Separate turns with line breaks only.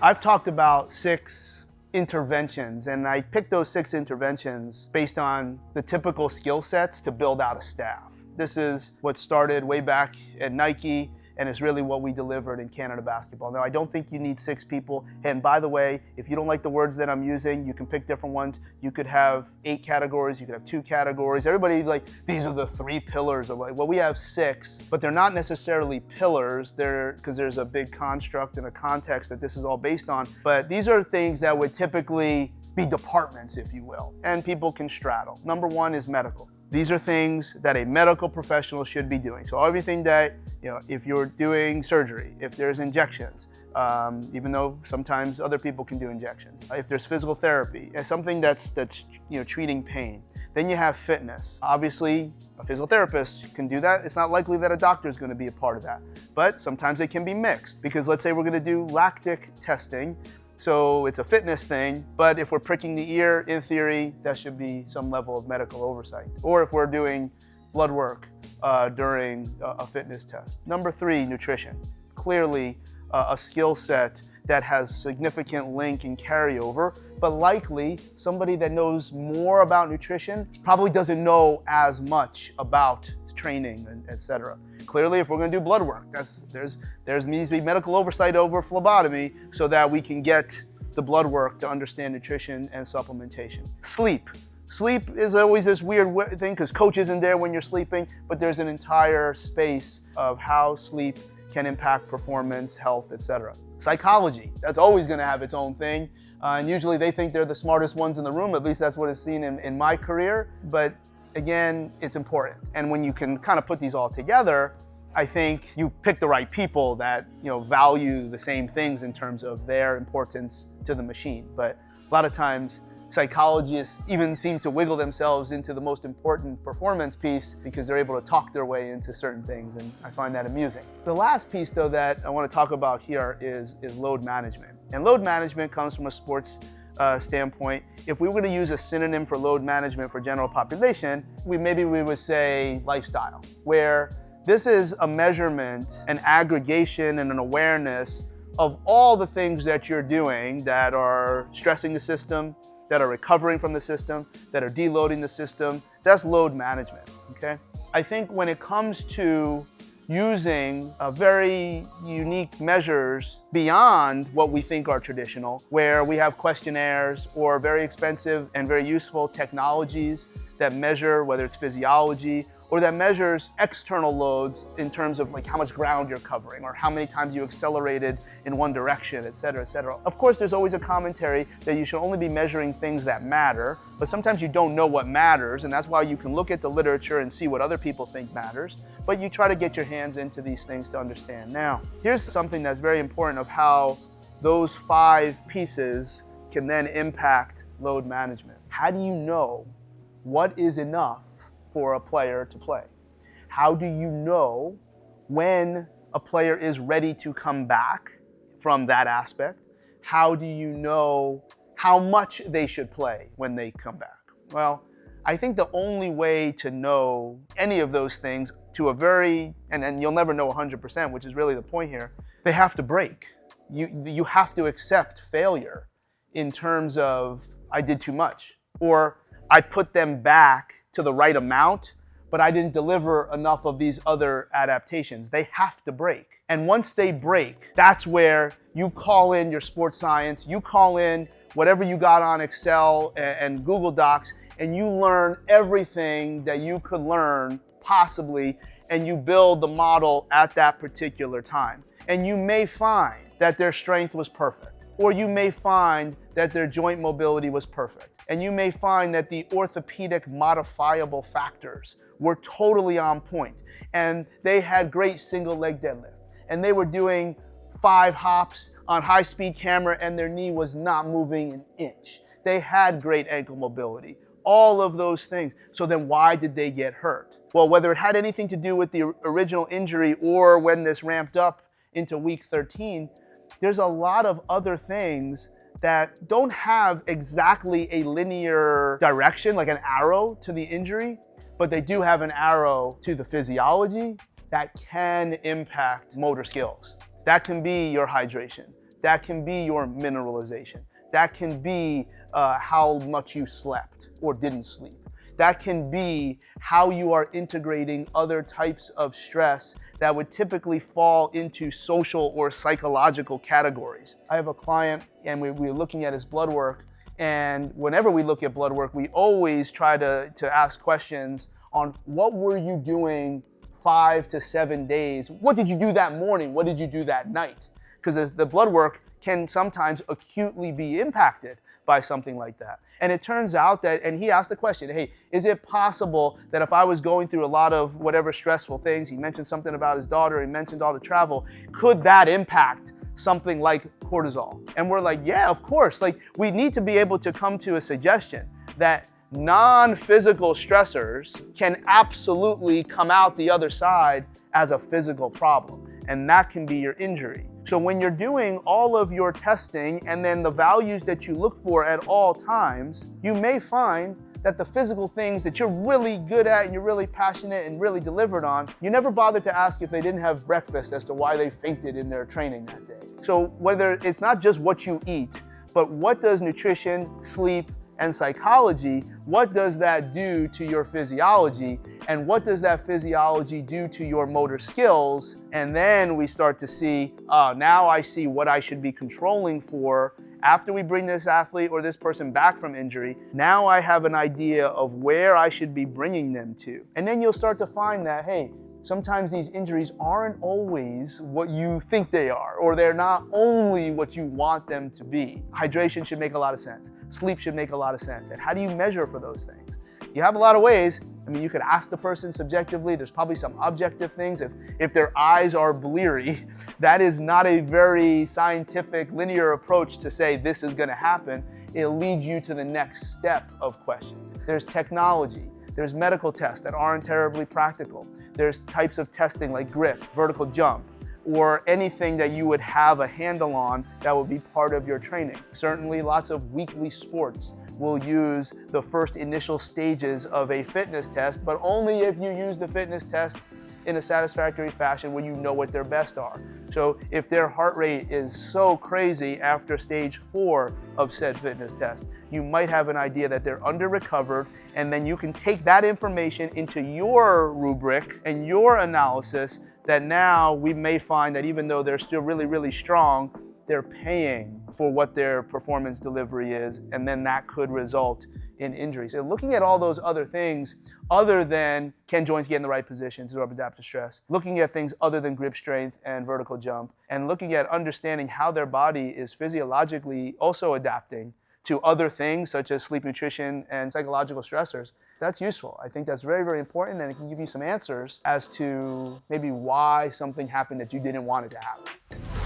I've talked about 6 interventions, and I picked those 6 interventions based on the typical skill sets to build out a staff. This is what started way back at Nike, and it's really what we delivered in Canada basketball. Now, I don't think you need 6 people. And by the way, if you don't like the words that I'm using, you can pick different ones. You could have 8 categories, you could have 2 categories. Everybody like, these are the 3 pillars of like, well, we have 6, but they're not necessarily pillars. They're, because there's a big construct and a context that this is all based on. But these are things that would typically be departments, if you will, and people can straddle. Number 1 is medical. These are things that a medical professional should be doing. So everything that, if you're doing surgery, if there's injections, even though sometimes other people can do injections, if there's physical therapy, something that's treating pain. Then you have fitness. Obviously, a physical therapist can do that. It's not likely that a doctor is going to be a part of that. But sometimes it can be mixed, because let's say we're going to do lactic testing. So it's a fitness thing, but if we're pricking the ear, in theory, that should be some level of medical oversight. Or if we're doing blood work during a fitness test. Number 3, nutrition. Clearly a skill set that has significant link and carryover, but likely somebody that knows more about nutrition probably doesn't know as much about training, etc. Clearly, if we're going to do blood work, there needs to be medical oversight over phlebotomy so that we can get the blood work to understand nutrition and supplementation. Sleep. Sleep is always this weird thing because coach isn't there when you're sleeping, but there's an entire space of how sleep can impact performance, health, etc. Psychology, that's always going to have its own thing. And usually they think they're the smartest ones in the room, at least that's what is seen in my career. But again, it's important. And when you can kind of put these all together, I think you pick the right people that value the same things in terms of their importance to the machine. But a lot of times, psychologists even seem to wiggle themselves into the most important performance piece because they're able to talk their way into certain things, and I find that amusing. The last piece, though, that I want to talk about here is load management. And load management comes from a sports standpoint. If we were to use a synonym for load management for general population, maybe we would say lifestyle, where this is a measurement, an aggregation, and an awareness of all the things that you're doing that are stressing the system, that are recovering from the system, that are deloading the system. That's load management, okay? I think when it comes to using very unique measures beyond what we think are traditional, where we have questionnaires or very expensive and very useful technologies that measure whether it's physiology or that measures external loads in terms of like how much ground you're covering or how many times you accelerated in one direction, et cetera, et cetera. Of course, there's always a commentary that you should only be measuring things that matter, but sometimes you don't know what matters, and that's why you can look at the literature and see what other people think matters, but you try to get your hands into these things to understand. Now, here's something that's very important of how those 5 pieces can then impact load management. How do you know what is enough for a player to play? How do you know when a player is ready to come back from that aspect? How do you know how much they should play when they come back? Well, I think the only way to know any of those things to a very, and you'll never know 100%, which is really the point here, they have to break. You have to accept failure in terms of, I did too much, or I put them back to the right amount, but I didn't deliver enough of these other adaptations. They have to break. And once they break, that's where you call in your sports science, you call in whatever you got on Excel and Google Docs, and you learn everything that you could learn possibly, and you build the model at that particular time. And you may find that their strength was perfect, or you may find that their joint mobility was perfect. And you may find that the orthopedic modifiable factors were totally on point. And they had great single leg deadlift. And they were doing 5 hops on high speed camera and their knee was not moving an inch. They had great ankle mobility. All of those things. So then why did they get hurt? Well, whether it had anything to do with the original injury or when this ramped up into week 13, there's a lot of other things that don't have exactly a linear direction, like an arrow to the injury, but they do have an arrow to the physiology that can impact motor skills. That can be your hydration. That can be your mineralization. That can be how much you slept or didn't sleep. That can be how you are integrating other types of stress that would typically fall into social or psychological categories. I have a client and we're looking at his blood work, and whenever we look at blood work, we always try to ask questions on what were you doing 5 to 7 days? What did you do that morning? What did you do that night? Because the blood work can sometimes acutely be impacted by something like that. And it turns out that, and he asked the question, hey, is it possible that if I was going through a lot of whatever stressful things, he mentioned something about his daughter, he mentioned all the travel, could that impact something like cortisol? And we're like, yeah, of course. Like, we need to be able to come to a suggestion that non-physical stressors can absolutely come out the other side as a physical problem, and that can be your injury. So when you're doing all of your testing and then the values that you look for at all times, you may find that the physical things that you're really good at and you're really passionate and really delivered on, you never bothered to ask if they didn't have breakfast as to why they fainted in their training that day. So whether it's not just what you eat, but what does nutrition, sleep, and psychology, what does that do to your physiology? And what does that physiology do to your motor skills? And then we start to see, now I see what I should be controlling for after we bring this athlete or this person back from injury. Now I have an idea of where I should be bringing them to. And then you'll start to find that, hey, sometimes these injuries aren't always what you think they are, or they're not only what you want them to be. Hydration should make a lot of sense. Sleep should make a lot of sense. And how do you measure for those things? You have a lot of ways. I mean, you could ask the person subjectively. There's probably some objective things. If their eyes are bleary, that is not a very scientific, linear approach to say this is going to happen. It'll lead you to the next step of questions. There's technology. There's medical tests that aren't terribly practical. There's types of testing like grip, vertical jump, or anything that you would have a handle on that would be part of your training. Certainly lots of weekly sports will use the first initial stages of a fitness test, but only if you use the fitness test in a satisfactory fashion when you know what their best are. So if their heart rate is so crazy after stage 4 of said fitness test, you might have an idea that they're under recovered, and then you can take that information into your rubric and your analysis that now we may find that even though they're still really, really strong, they're paying for what their performance delivery is, and then that could result in injury. So looking at all those other things other than can joints get in the right positions to absorb adaptive stress, looking at things other than grip strength and vertical jump, and looking at understanding how their body is physiologically also adapting to other things such as sleep, nutrition, and psychological stressors, that's useful. I think that's very, very important, and it can give you some answers as to maybe why something happened that you didn't want it to happen.